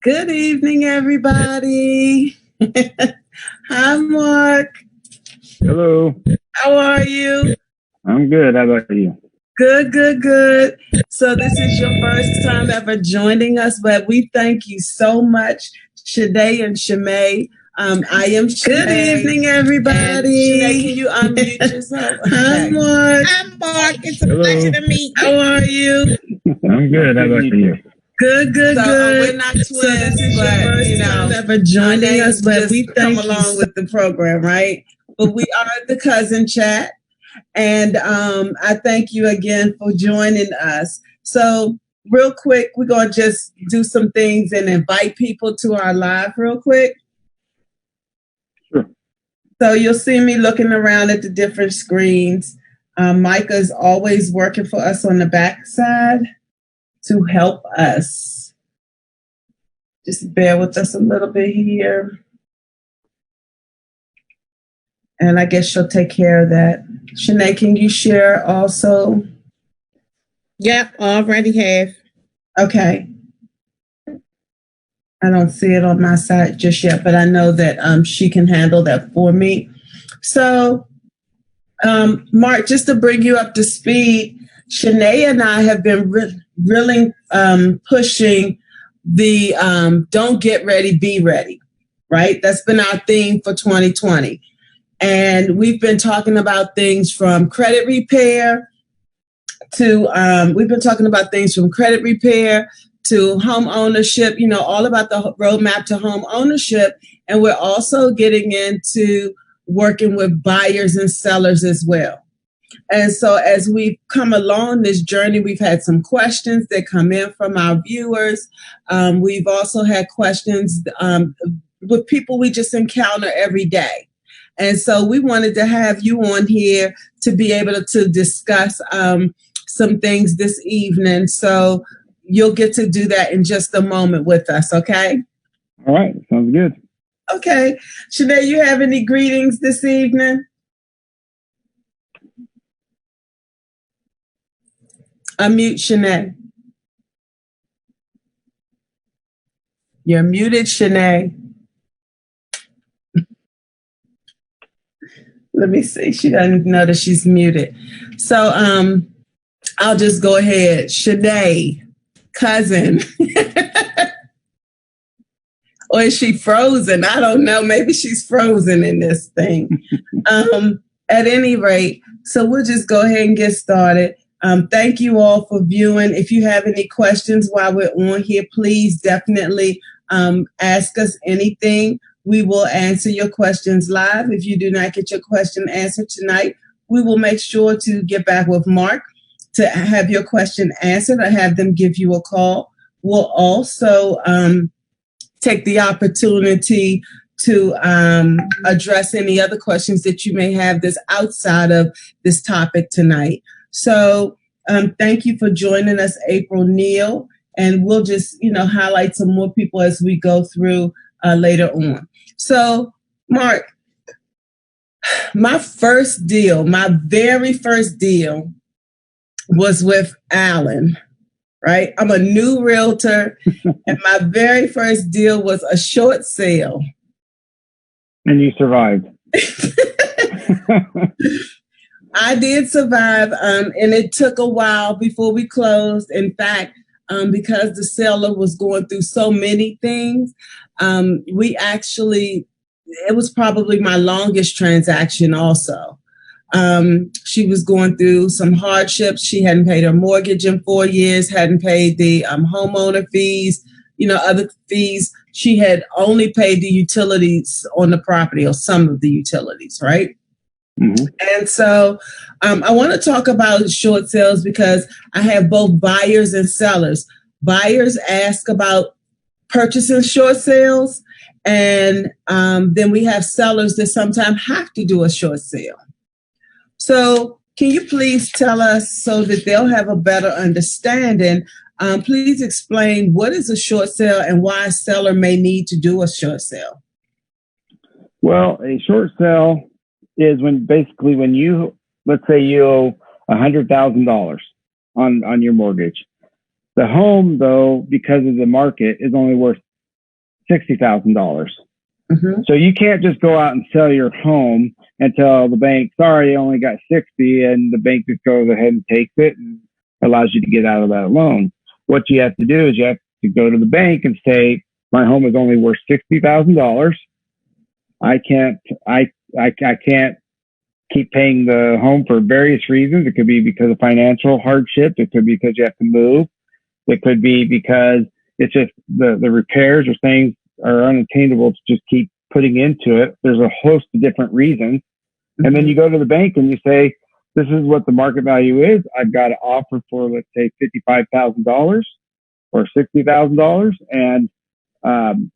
Good evening, everybody. Hi, Mark. Hello. How are you? I'm good. How about you? Good, good, good. So this is your first time ever joining us, but we thank you so much, Shade and Shimei. I am Shimei. Good evening, everybody. Shade, can you unmute yourself? Hi, Mark. I'm Mark. It's a pleasure to meet you. How are you? I'm good. How about you? Good, good, good. We're not twins, so this is your first time ever joining us, but we come along with the program, right? But we are the cousin chat, and I thank you again for joining us. So, real quick, we're gonna just do some things and invite people to our live real quick. Sure. So you'll see me looking around at the different screens. Micah's always working for us on the back side to help us. Just bear with us a little bit here. And I guess she'll take care of that. Shanae, can you share also? Yep, already have. Okay. I don't see it on my side just yet, but I know that she can handle that for me. So, Mark, just to bring you up to speed, Shanae and I have been really pushing the don't get ready, be ready, right? That's been our theme for 2020. And we've been talking about things from credit repair to home ownership, all about the roadmap to home ownership. And we're also getting into working with buyers and sellers as well. And so as we've come along this journey, we've had some questions that come in from our viewers. We've also had questions with people we just encounter every day. And so we wanted to have you on here to be able to discuss some things this evening. So you'll get to do that in just a moment with us, okay? All right. Sounds good. Okay. Shanae, you have any greetings this evening? Unmute Shanae. You're muted, Shanae. Let me see. She doesn't know that she's muted. So I'll just go ahead. Shanae, cousin. Or is she frozen? I don't know. Maybe she's frozen in this thing. At any rate, so we'll just go ahead and get started. Thank you all for viewing. If you have any questions while we're on here, please definitely ask us anything. We will answer your questions live. If you do not get your question answered tonight, we will make sure to get back with Mark to have your question answered or have them give you a call. We'll also take the opportunity to address any other questions that you may have that's outside of this topic tonight. So thank you for joining us, April Neal, and we'll just, highlight some more people as we go through later on. So, Mark, my very first deal was with Alan, right? I'm a new realtor, and my very first deal was a short sale. And you survived. I did survive, and it took a while before we closed. In fact, because the seller was going through so many things, it was probably my longest transaction also. She was going through some hardships. She hadn't paid her mortgage in 4 years, hadn't paid the homeowner fees, other fees. She had only paid the utilities on the property, or some of the utilities, right? Mm-hmm. And so I want to talk about short sales because I have both buyers and sellers. Buyers ask about purchasing short sales, and then we have sellers that sometimes have to do a short sale. So can you please tell us, so that they'll have a better understanding, please explain what is a short sale and why a seller may need to do a short sale? Well, a short sale is when you, let's say you owe $100,000 on your mortgage. The home, though, because of the market, is only worth $60,000. Mm-hmm. So you can't just go out and sell your home and tell the bank, sorry, you only got 60, and the bank just goes ahead and takes it and allows you to get out of that loan. What you have to do is you have to go to the bank and say, my home is only worth $60,000. I can't keep paying the home for various reasons. It could be because of financial hardship. It could be because you have to move. It could be because it's just the repairs or things are unattainable to just keep putting into it. There's a host of different reasons. Mm-hmm. And then you go to the bank and you say, this is what the market value is. I've got an offer for, let's say, $55,000 or $60,000, and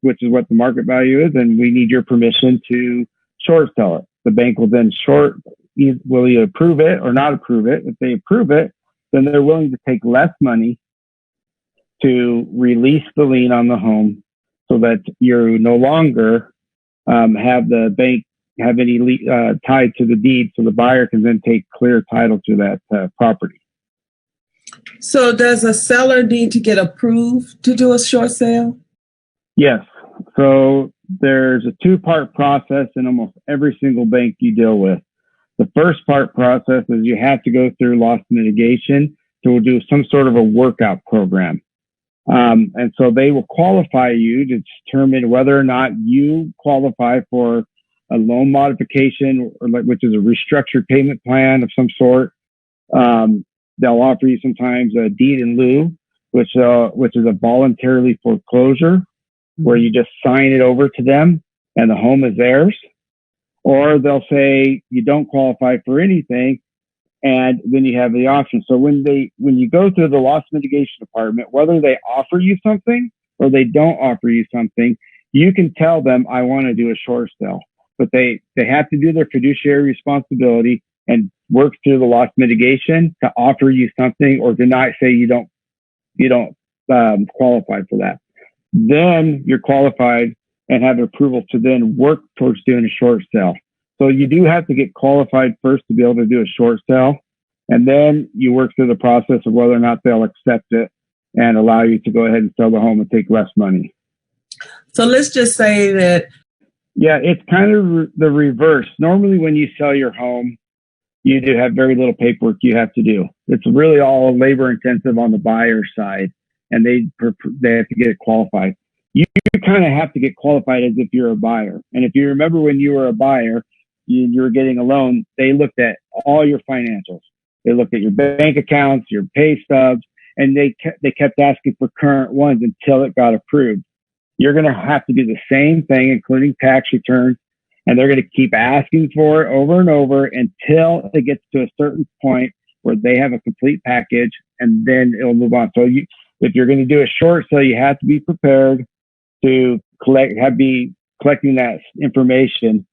which is what the market value is. And we need your permission to short sell it. The bank will then will either approve it or not approve it. If they approve it, then they're willing to take less money to release the lien on the home so that you no longer have the bank have any tied to the deed, so the buyer can then take clear title to that property. So does a seller need to get approved to do a short sale? Yes. So there's a two-part process in almost every single bank you deal with. The first part process is you have to go through loss mitigation to do some sort of a workout program. And so they will qualify you to determine whether or not you qualify for a loan modification, which is a restructured payment plan of some sort. They'll offer you sometimes a deed in lieu, which is a voluntary foreclosure, where you just sign it over to them and the home is theirs. Or they'll say you don't qualify for anything, and then you have the option. So when you go through the loss mitigation department, whether they offer you something or they don't offer you something, you can tell them, I want to do a short sale. But they have to do their fiduciary responsibility and work through the loss mitigation to offer you something or to not say you don't qualify for that. Then you're qualified and have approval to then work towards doing a short sale. So you do have to get qualified first to be able to do a short sale. And then you work through the process of whether or not they'll accept it and allow you to go ahead and sell the home and take less money. So let's just say that. Yeah, it's kind of the reverse. Normally when you sell your home, you do have very little paperwork you have to do. It's really all labor intensive on the buyer side, and they have to get it qualified. You kind of have to get qualified as if you're a buyer. And if you remember when you were a buyer, you were getting a loan, they looked at all your financials. They looked at your bank accounts, your pay stubs, and they kept asking for current ones until it got approved. You're going to have to do the same thing, including tax returns, and they're going to keep asking for it over and over until it gets to a certain point where they have a complete package, and then it'll move on. So if you're going to do a short sale, you have to be prepared to be collecting that information.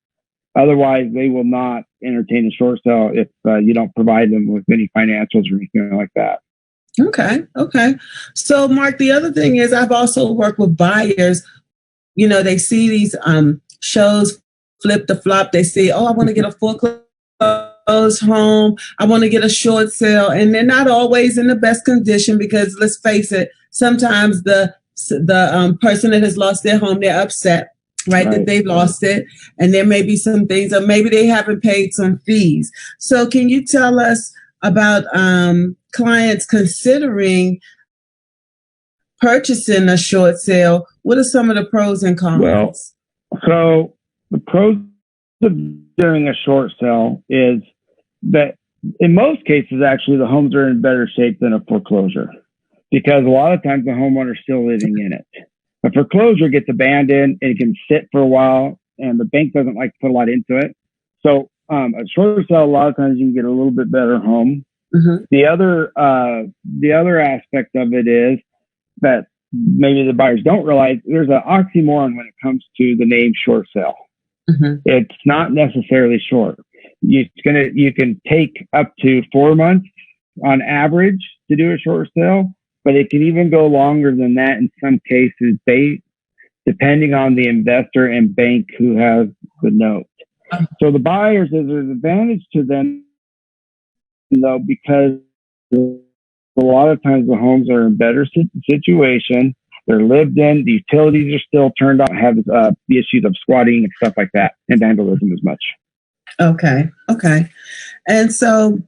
Otherwise, they will not entertain a short sale if you don't provide them with any financials or anything like that. Okay. So, Mark, the other thing is I've also worked with buyers. You know, they see these shows, Flip the Flop. They say, oh, I want to get a foreclosed home. I want to get a short sale. And they're not always in the best condition because, let's face it, sometimes the person that has lost their home, they're upset, right, that they've lost it. And there may be some things, or maybe they haven't paid some fees. So can you tell us about clients considering purchasing a short sale? What are some of the pros and cons? Well, so the pros of doing a short sale is that in most cases, actually, the homes are in better shape than a foreclosure, because a lot of times the homeowner is still living in it. A foreclosure gets abandoned and it can sit for a while, and the bank doesn't like to put a lot into it. So a short sale, a lot of times you can get a little bit better home. Mm-hmm. The other aspect of it is that maybe the buyers don't realize there's an oxymoron when it comes to the name short sale. Mm-hmm. It's not necessarily short. You can take up to 4 months on average to do a short sale, but it can even go longer than that in some cases, depending on the investor and bank who has the note. So the buyers, there's an advantage to them, though, because a lot of times the homes are in better situation. They're lived in. The utilities are still turned on. Have the issues of squatting and stuff like that, and vandalism as much. Okay. And so,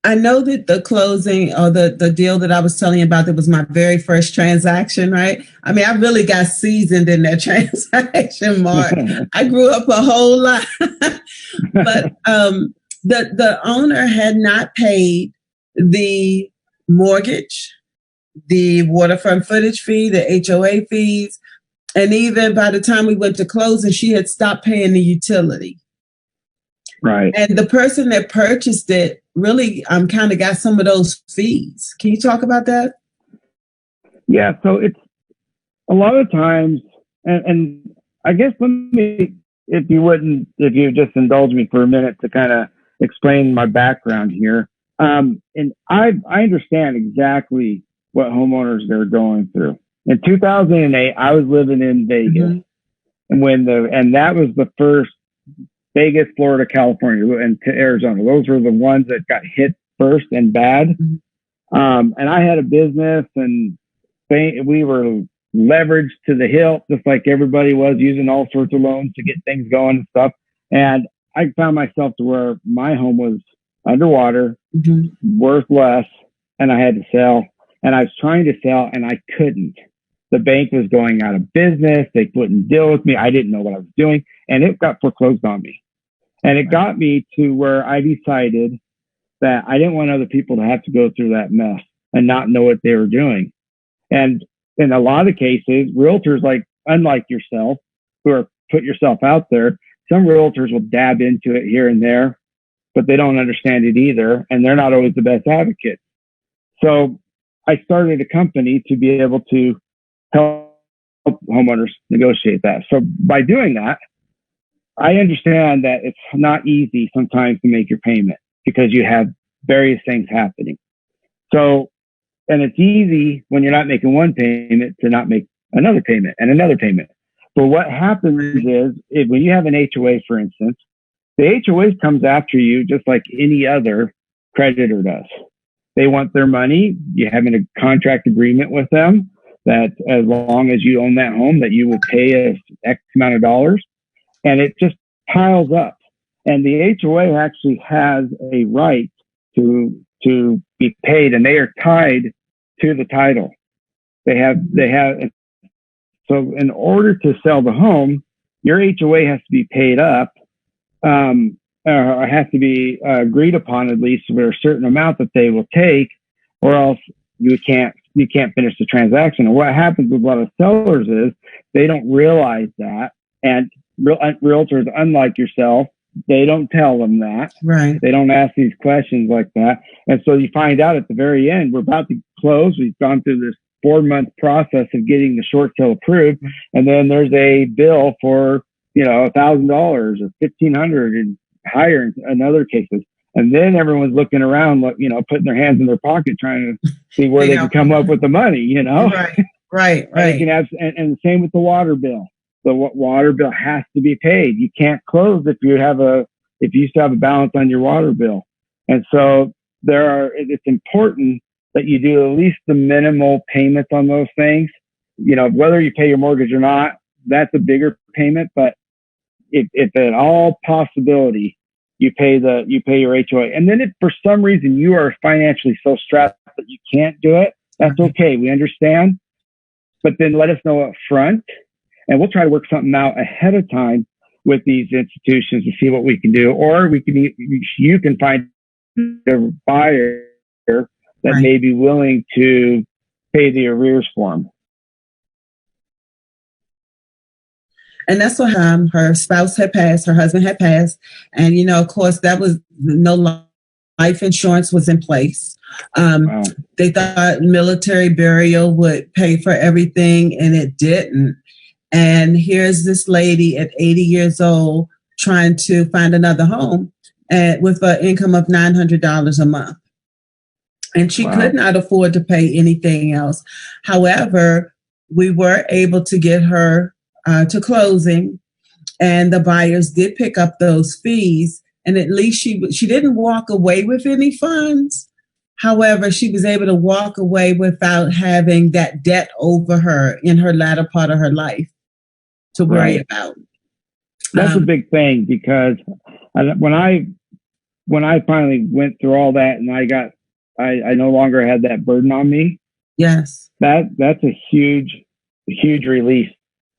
I know that the closing or the deal that I was telling you about, that was my very first transaction, right? I mean, I really got seasoned in that transaction, Mark. I grew up a whole lot. But the owner had not paid the mortgage, the waterfront footage fee, the HOA fees, and even by the time we went to closing, she had stopped paying the utility. Right. And the person that purchased it really kind of got some of those fees. Can you talk about that? Yeah. So it's a lot of times, and I guess if you just indulge me for a minute to kind of explain my background here. And I understand exactly what homeowners they're going through. In 2008, I was living in Vegas, and that was the first Vegas, Florida, California, and to Arizona. Those were the ones that got hit first and bad. And I had a business, and we were leveraged to the hilt, just like everybody was, using all sorts of loans to get things going and stuff. And I found myself to where my home was underwater, worth less, and I had to sell. And I was trying to sell, and I couldn't. The bank was going out of business. They wouldn't deal with me. I didn't know what I was doing, and it got foreclosed on me. And it got me to where I decided that I didn't want other people to have to go through that mess and not know what they were doing. And in a lot of cases, realtors, unlike yourself, who are put yourself out there, some realtors will dab into it here and there, but they don't understand it either, and they're not always the best advocates. So I started a company to be able to help homeowners negotiate that. So by doing that, I understand that it's not easy sometimes to make your payment because you have various things happening. So, and it's easy when you're not making one payment to not make another payment and another payment. But what happens is when you have an HOA, for instance, the HOA comes after you just like any other creditor does. They want their money. You have a contract agreement with them that as long as you own that home, that you will pay X amount of dollars. And it just piles up. And the HOA actually has a right to be paid, and they are tied to the title. They have, so in order to sell the home, your HOA has to be paid up, or has to be agreed upon at least for a certain amount that they will take, or else you can't finish the transaction. And what happens with a lot of sellers is they don't realize that, and realtors, unlike yourself, they don't tell them that. Right. They don't ask these questions like that. And so you find out at the very end, we're about to close. We've gone through this 4-month process of getting the short sale approved. And then there's a bill for, $1,000 or $1,500 and higher in other cases. And then everyone's looking around, putting their hands in their pocket, trying to see where they can come up with the money, Right. And the same with the water bill. The water bill has to be paid. You can't close if you still have a balance on your water bill. And so it's important that you do at least the minimal payments on those things. Whether you pay your mortgage or not, that's a bigger payment. But if at all possibility, you pay your HOA. And then if for some reason you are financially so strapped that you can't do it, that's okay. We understand. But then let us know up front, and we'll try to work something out ahead of time with these institutions to see what we can do. Or you can find a buyer that may be willing to pay the arrears for them. And that's what her spouse had passed, her husband had passed. And, of course, that was no life insurance was in place. Wow. They thought military burial would pay for everything, and it didn't. And here's this lady at 80 years old trying to find another home with an income of $900 a month. And she could not afford to pay anything else. However, we were able to get her to closing, and the buyers did pick up those fees. And at least she didn't walk away with any funds. However, she was able to walk away without having that debt over her in her latter part of her life to worry about. That's a big thing, because when I finally went through all that and I no longer had that burden on me. Yes. That's a huge release.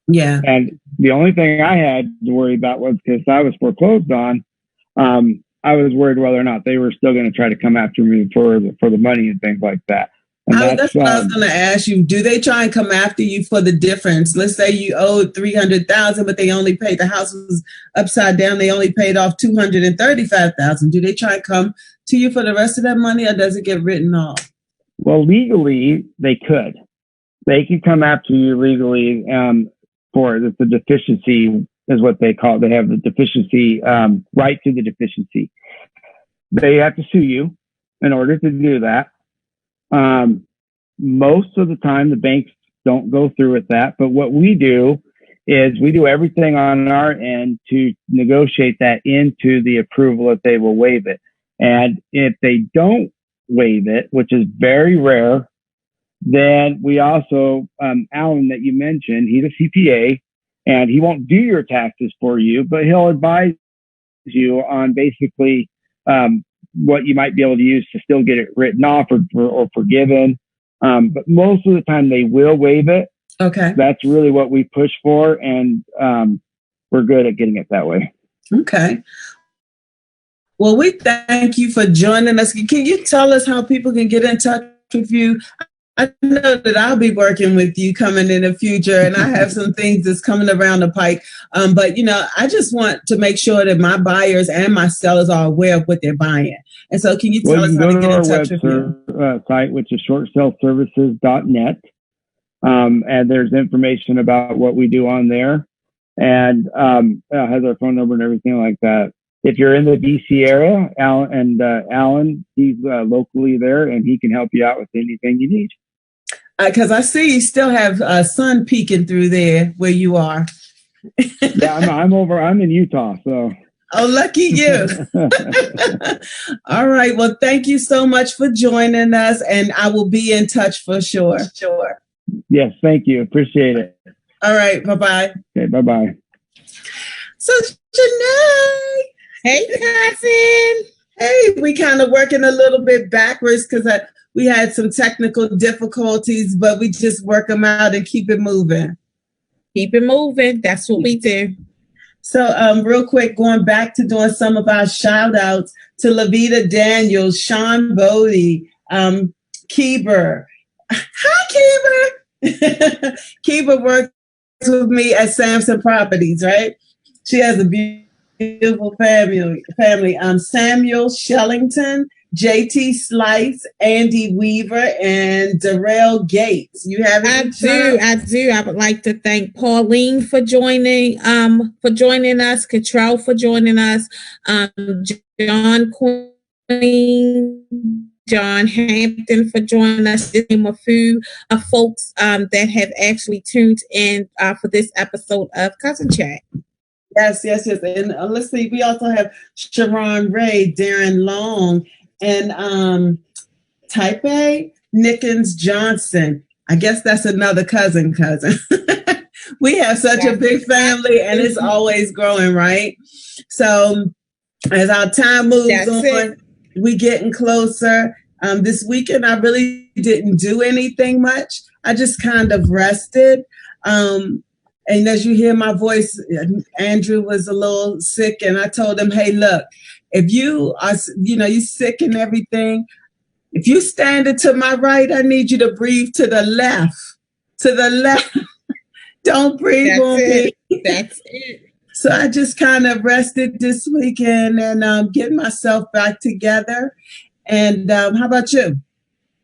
Yeah. And the only thing I had to worry about was, because I was foreclosed on, I was worried whether or not they were still going to try to come after me for the money and things like that. And that's what I was going to ask you. Do they try and come after you for the difference? Let's say you owed $300,000, but they only paid, the house was upside down. They only paid off $235,000. Do they try and come to you for the rest of that money, or does it get written off? Well, legally, they could. They can come after you legally for the deficiency is what they call it. They have the deficiency, right to the deficiency. They have to sue you in order to do that. Most of the time, the banks don't go through with that. But what we do is we do everything on our end to negotiate that into the approval that they will waive it. And if they don't waive it, which is very rare, then we also, Alan that you mentioned, he's a CPA, and he won't do your taxes for you, but he'll advise you on basically what you might be able to use to still get it written off or forgiven. But most of the time they will waive it. Okay. That's really what we push for, and we're good at getting it that way. Okay. Well, we thank you for joining us. Can you tell us how people can get in touch with you? I know that I'll be working with you coming in the future, and I have some things that's coming around the pike. But, I just want to make sure that my buyers and my sellers are aware of what they're buying. And so can you tell us how to get in touch with you? Site, which is shortsaleservices.net. And there's information about what we do on there, and has our phone number and everything like that. If you're in the DC area, Alan, he's locally there, and he can help you out with anything you need. Because I see you still have sun peeking through there where you are. Yeah, I'm in Utah, so. Oh, lucky you. All right. Well, thank you so much for joining us, and I will be in touch for sure. Yes, thank you. Appreciate it. All right. Bye-bye. Okay, bye-bye. So, Janae. Hey, cousin. Hey, we kind of working a little bit backwards because we had some technical difficulties, but we just work them out and keep it moving. Keep it moving. That's what we do. So real quick, going back to doing some of our shout outs to Lavita Daniels, Sean Bodie, Keeber. Hi, Keeber. Keeber works with me at Sampson Properties, right? She has a beautiful family. Samuel Shellington, JT Slice, Andy Weaver, and Darrell Gates. You have it? I do. I would like to thank Pauline for joining us, Cottrell for joining us, John Queen, John Hampton for joining us. This name a few folks that have actually tuned in for this episode of Cousin Chat. Yes. And let's see, we also have Sharon Ray, Darren Long, and Type A, Nickens Johnson. I guess that's another cousin. We have such a big family, and it's always growing, right? So as our time moves on, we getting closer. This weekend, I really didn't do anything much. I just kind of rested. And as you hear my voice, Andrew was a little sick, and I told him, hey, look, if you are, you sick and everything, if you standing to my right, I need you to breathe to the left. To the left. Don't breathe on me. That's it. So I just kind of rested this weekend and getting myself back together. And how about you?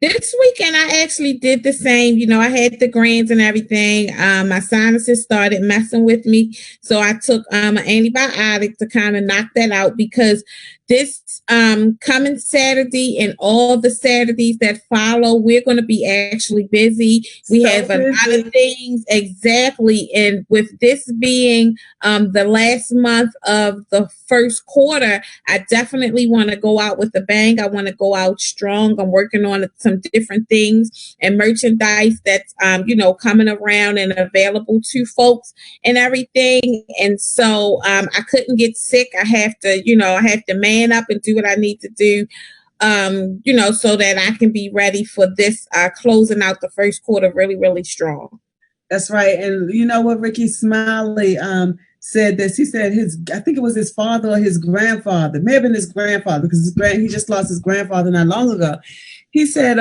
This weekend, I actually did the same. I had the grains and everything. My sinuses started messing with me. So I took an antibiotic to kind of knock that out, because this coming Saturday and all the Saturdays that follow, we're going to be actually busy. We have a lot of things, exactly. And with this being the last month of the first quarter, I definitely want to go out with a bang. I want to go out strong. I'm working on some different things and merchandise that's coming around and available to folks and everything. And so I couldn't get sick. I have to man up and do what I need to do, so that I can be ready for this closing out the first quarter really, really strong. That's right. And you know what, Ricky Smiley said this. He said I think it was his father or his grandfather, may have been his grandfather, because he just lost his grandfather not long ago. He said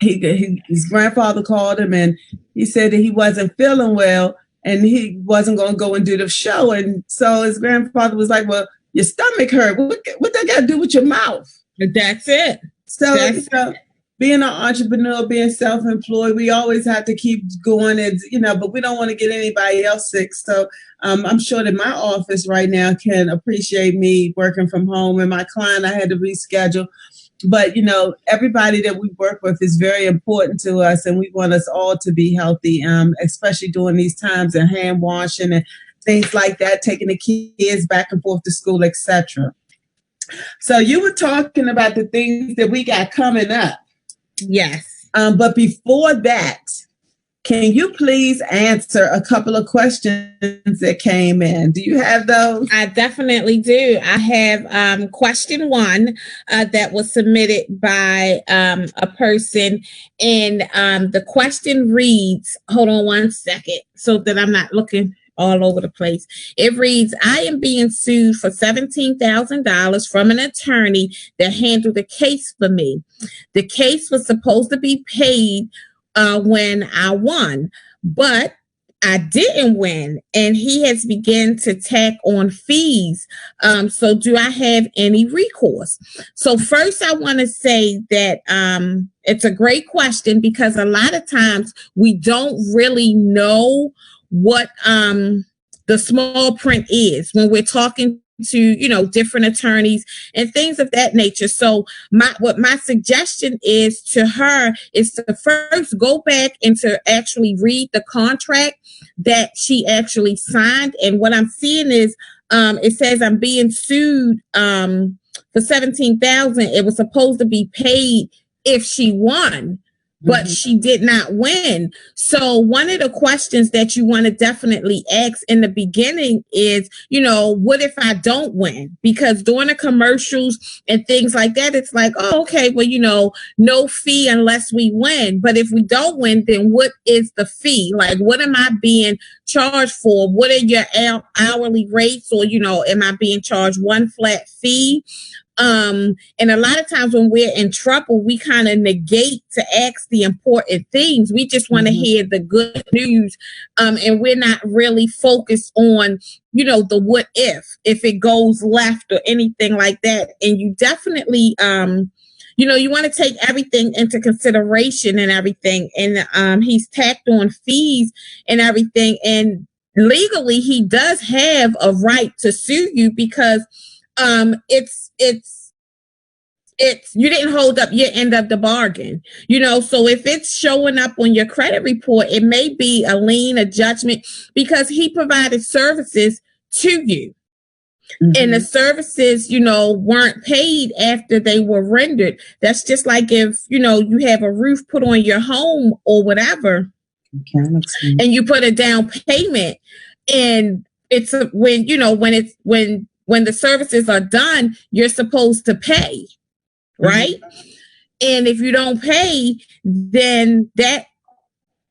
his grandfather called him and he said that he wasn't feeling well and he wasn't going to go and do the show. And so his grandfather was like, well, your stomach hurt. What that got to do with your mouth? That's it. So, being an entrepreneur, being self-employed, we always have to keep going, and but we don't want to get anybody else sick. So I'm sure that my office right now can appreciate me working from home, and my client I had to reschedule. But everybody that we work with is very important to us, and we want us all to be healthy, especially during these times, and hand washing and things like that, taking the kids back and forth to school, etc. So you were talking about the things that we got coming up. Yes. But before that, can you please answer a couple of questions that came in? Do you have those? I definitely do. I have question 1 that was submitted by a person. And the question reads, hold on one second so that I'm not looking all over the place. It reads, I am being sued for $17,000 from an attorney that handled the case for me. The case was supposed to be paid when I won, but I didn't win, and he has begun to tack on fees. So do I have any recourse? So first I want to say that it's a great question, because a lot of times we don't really know what the small print is when we're talking to different attorneys and things of that nature. So my suggestion is to her is to first go back and to actually read the contract that she actually signed. And what I'm seeing is it says I'm being sued for $17,000. It was supposed to be paid if she won, but she did not win. So one of the questions that you want to definitely ask in the beginning is, what if I don't win? Because during the commercials and things like that, it's like, oh, okay, well, no fee unless we win. But if we don't win, then what is the fee? Like, what am I being charged for? What are your hourly rates? Or, am I being charged one flat fee? And a lot of times when we're in trouble, we kind of negate to ask the important things. We just want to hear the good news. And we're not really focused on, the what if it goes left or anything like that. And you definitely, you want to take everything into consideration and everything. And he's tacked on fees and everything. And legally, he does have a right to sue you, because it's you didn't hold up your end of the bargain, so if it's showing up on your credit report, it may be a lien, a judgment, because he provided services to you. And the services, weren't paid after they were rendered. That's just like if, you have a roof put on your home or whatever, and you put a down payment, and it's when the services are done, you're supposed to pay, right? And if you don't pay, then that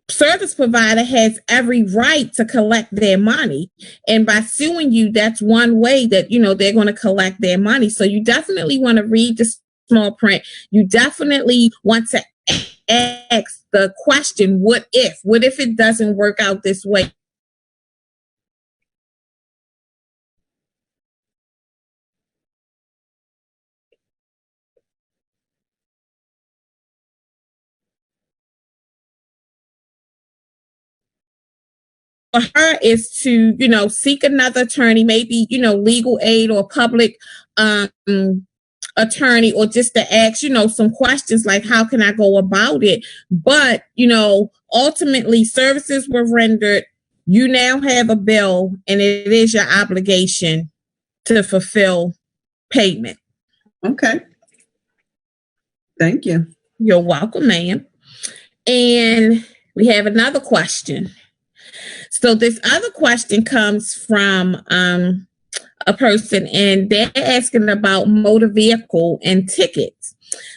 service provider has every right to collect their money. And by suing you, that's one way that, they're going to collect their money. So you definitely want to read the small print. You definitely want to ask the question, what if it doesn't work out this way? for her is to, seek another attorney, maybe, legal aid or public attorney, or just to ask, some questions like, how can I go about it? But, ultimately services were rendered. You now have a bill, and it is your obligation to fulfill payment. Okay. Thank you. You're welcome, ma'am. And we have another question. So this other question comes from a person, and they're asking about motor vehicle and tickets.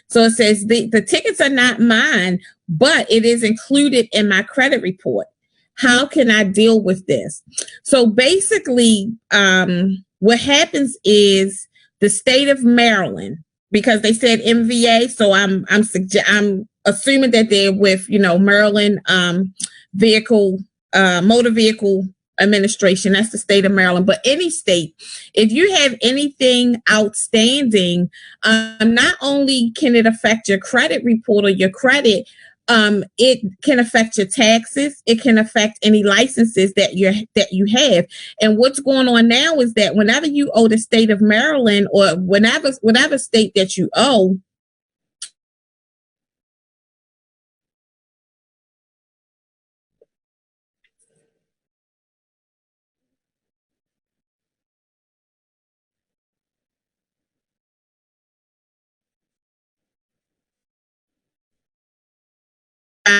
So it says the tickets are not mine, but it is included in my credit report. How can I deal with this? So basically, what happens is the state of Maryland, because they said MVA, so I'm assuming that they're with Maryland motor vehicle administration. That's the state of Maryland. But any state, if you have anything outstanding, not only can it affect your credit report or your credit, it can affect your taxes. It can affect any licenses that you have. And what's going on now is that whenever you owe the state of Maryland, or whatever state that you owe,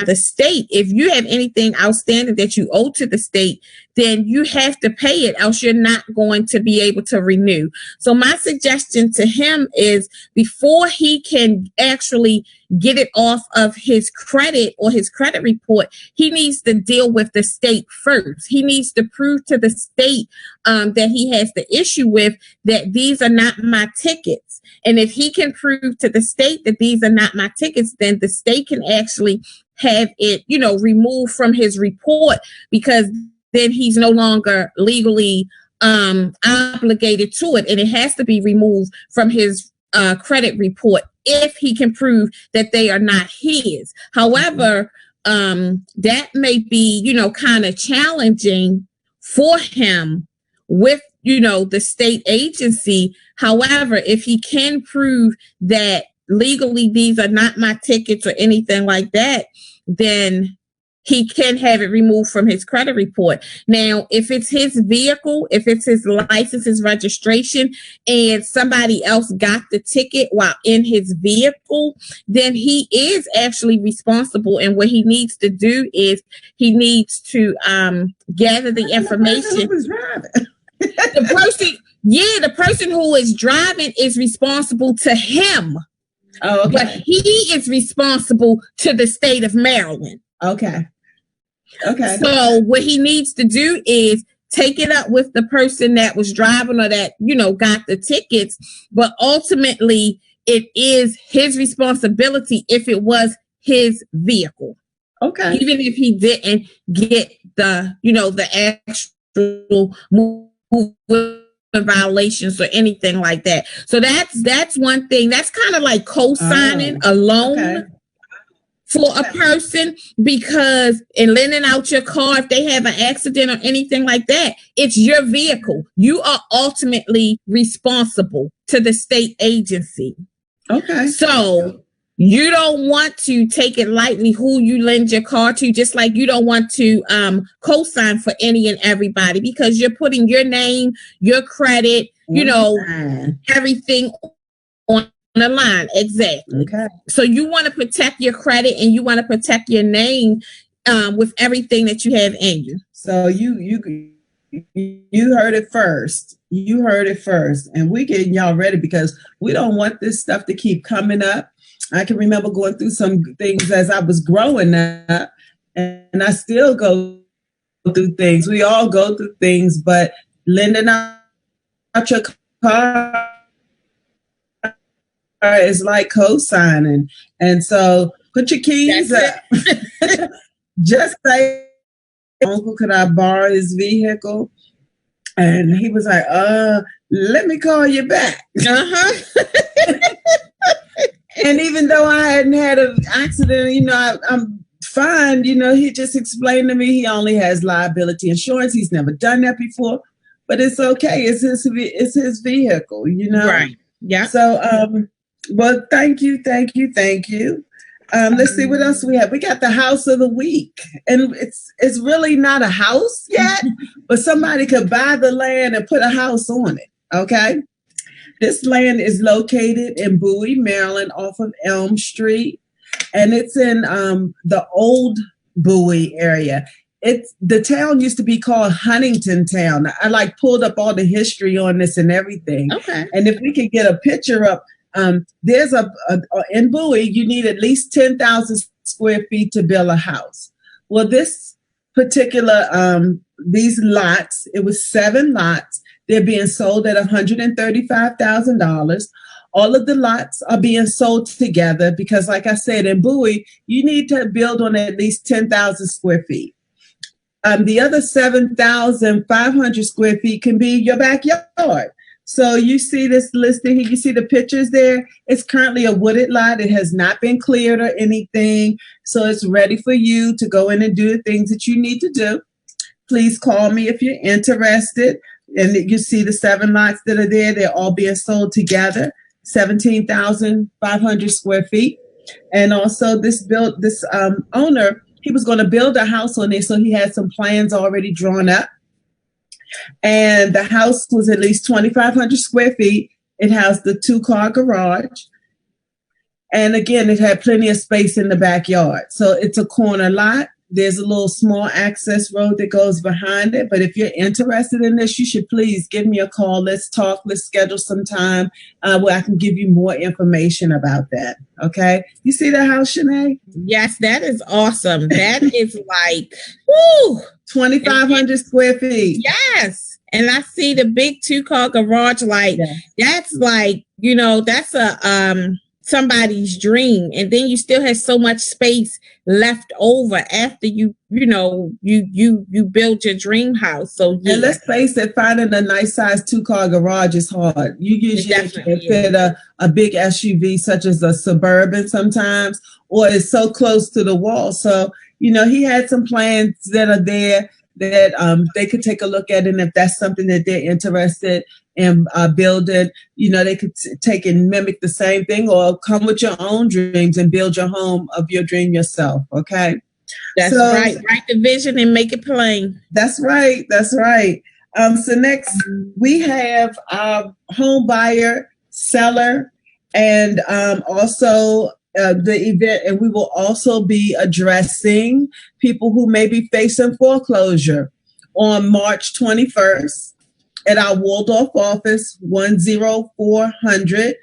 the state, if you have anything outstanding that you owe to the state, then you have to pay it, else you're not going to be able to renew. So my suggestion to him is, before he can actually get it off of his credit or his credit report, he needs to deal with the state first. He needs to prove to the state that he has the issue with, that these are not my tickets. And if he can prove to the state that these are not my tickets, then the state can actually have it, removed from his report, because then he's no longer legally obligated to it, and it has to be removed from his credit report if he can prove that they are not his. However, that may be, kind of challenging for him with, the state agency. However, if he can prove that legally these are not my tickets or anything like that, then he can have it removed from his credit report. Now, if it's his vehicle, if it's his license, his registration, and somebody else got the ticket while in his vehicle, then he is actually responsible. And what he needs to do is he needs to gather the information. The person who is driving is responsible to him. Oh, okay. But he is responsible to the state of Maryland. Okay. So what he needs to do is take it up with the person that was driving, or that, got the tickets. But ultimately, it is his responsibility if it was his vehicle. Okay. Even if he didn't get the actual movement violations or anything like that. So that's one thing. That's kind of like co-signing a loan for a person, because in lending out your car, if they have an accident or anything like that, it's your vehicle. You are ultimately responsible to the state agency. Okay. So you don't want to take it lightly who you lend your car to, just like you don't want to co-sign for any and everybody, because you're putting your name, your credit, everything on the line. Exactly. Okay. So you want to protect your credit, and you want to protect your name with everything that you have in you. So you heard it first. You heard it first. And we're getting y'all ready, because we don't want this stuff to keep coming up. I can remember going through some things as I was growing up, and I still go through things. We all go through things, but lending out your car is like co-signing. And so put your keys up. Just say, Uncle, could I borrow his vehicle? And he was like, let me call you back. And even though I hadn't had an accident, I'm fine. He just explained to me he only has liability insurance. He's never done that before, but it's okay. It's his vehicle, Right. Yeah. So, well, thank you. Let's see what else we have. We got the house of the week, and it's really not a house yet, but somebody could buy the land and put a house on it. Okay. This land is located in Bowie, Maryland, off of Elm Street, and it's in the old Bowie area. The town used to be called Huntington Town. I pulled up all the history on this and everything. Okay. And if we could get a picture up, there's in Bowie, you need at least 10,000 square feet to build a house. Well, this particular, these lots, it was 7 lots. They're being sold at $135,000. All of the lots are being sold together because, like I said, in Bowie, you need to build on at least 10,000 square feet. The other 7,500 square feet can be your backyard. So you see this listing here, you see the pictures there. It's currently a wooded lot. It has not been cleared or anything. So it's ready for you to go in and do the things that you need to do. Please call me if you're interested. And you see the 7 lots that are there. They're all being sold together, 17,500 square feet. And also this owner, he was going to build a house on there. So he had some plans already drawn up. And the house was at least 2,500 square feet. It has the 2-car garage. And again, it had plenty of space in the backyard. So it's a corner lot. There's a little small access road that goes behind it. But if you're interested in this, you should please give me a call. Let's talk. Let's schedule some time where I can give you more information about that. Okay. You see the house, Shanae? Yes, that is awesome. That is woo! 2,500 square feet. Yes. And I see the big 2-car garage. That's that's a somebody's dream. And then you still have so much space left over after you build your dream house. So yeah. And let's face it, finding a nice size 2-car garage is hard. You usually can fit a big SUV such as a Suburban sometimes, or it's so close to the wall. So, he had some plans that are there that they could take a look at. And if that's something that they're interested in building, they could take and mimic the same thing or come with your own dreams and build your home of your dream yourself. Okay. That's right. Write the vision and make it plain. That's right. So next we have our home buyer, seller, and also the event, and we will also be addressing people who may be facing foreclosure on March 21st at our Waldorf office, 10400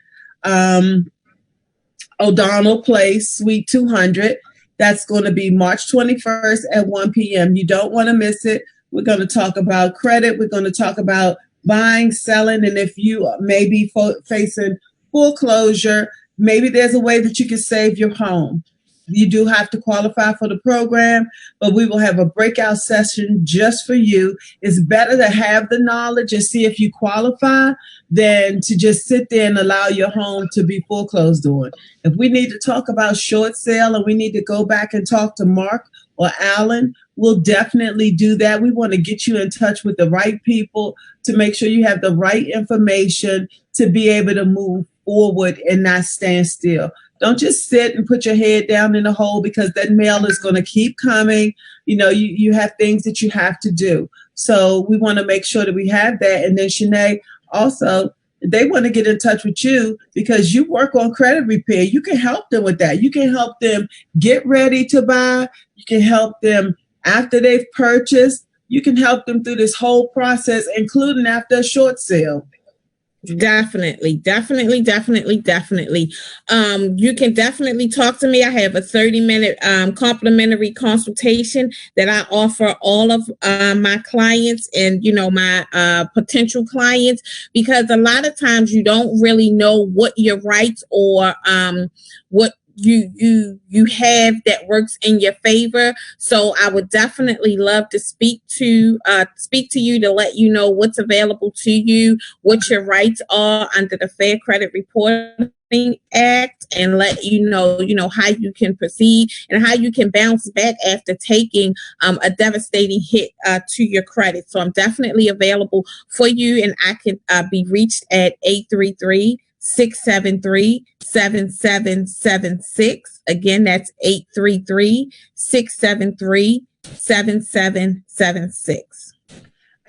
O'Donnell Place, Suite 200. That's going to be March 21st at 1 p.m. You don't want to miss it. We're going to talk about credit. We're going to talk about buying, selling, and if you may be facing foreclosure, maybe there's a way that you can save your home. You do have to qualify for the program, but we will have a breakout session just for you. It's better to have the knowledge and see if you qualify than to just sit there and allow your home to be foreclosed on. If we need to talk about short sale and we need to go back and talk to Mark or Alan, we'll definitely do that. We want to get you in touch with the right people to make sure you have the right information to be able to move forward and not stand still. Don't just sit and put your head down in a hole because that mail is going to keep coming. You have things that you have to do. So we want to make sure that we have that. And then Shanae, also, they want to get in touch with you because you work on credit repair. You can help them with that. You can help them get ready to buy. You can help them after they've purchased. You can help them through this whole process, including after a short sale. Definitely. You can definitely talk to me. I have a 30-minute complimentary consultation that I offer all of my clients and my potential clients, because a lot of times you don't really know what your rights or what you have that works in your favor. So I would definitely love to speak to you to let you know what's available to you, what your rights are under the Fair Credit Reporting Act and let you know how you can proceed and how you can bounce back after taking a devastating hit to your credit. So I'm definitely available for you, and I can be reached at 833-673-7776. Again, that's 833-673-7776.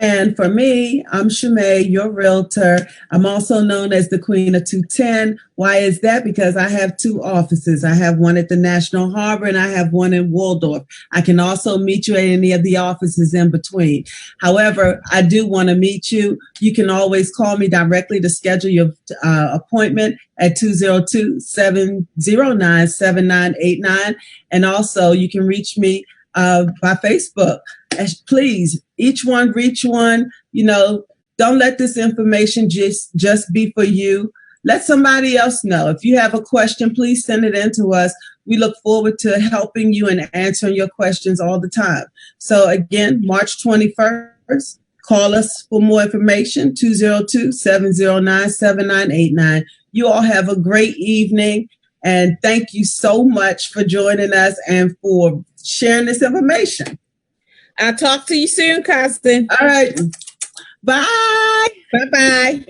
And for me, I'm Shemay, your realtor. I'm also known as the Queen of 210. Why is that? Because I have two offices. I have one at the National Harbor and I have one in Waldorf. I can also meet you at any of the offices in between. However, I do want to meet you. You can always call me directly to schedule your appointment at 202-709-7989. And also you can reach me by Facebook. Please, each one reach one. Don't let this information just be for you. Let somebody else know. If you have a question, please send it in to us. We look forward to helping you and answering your questions all the time. So again, March 21st, call us for more information, 202-709-7989. You all have a great evening. And thank you so much for joining us and for sharing this information. I'll talk to you soon, Constance. All right. Bye. Bye-bye.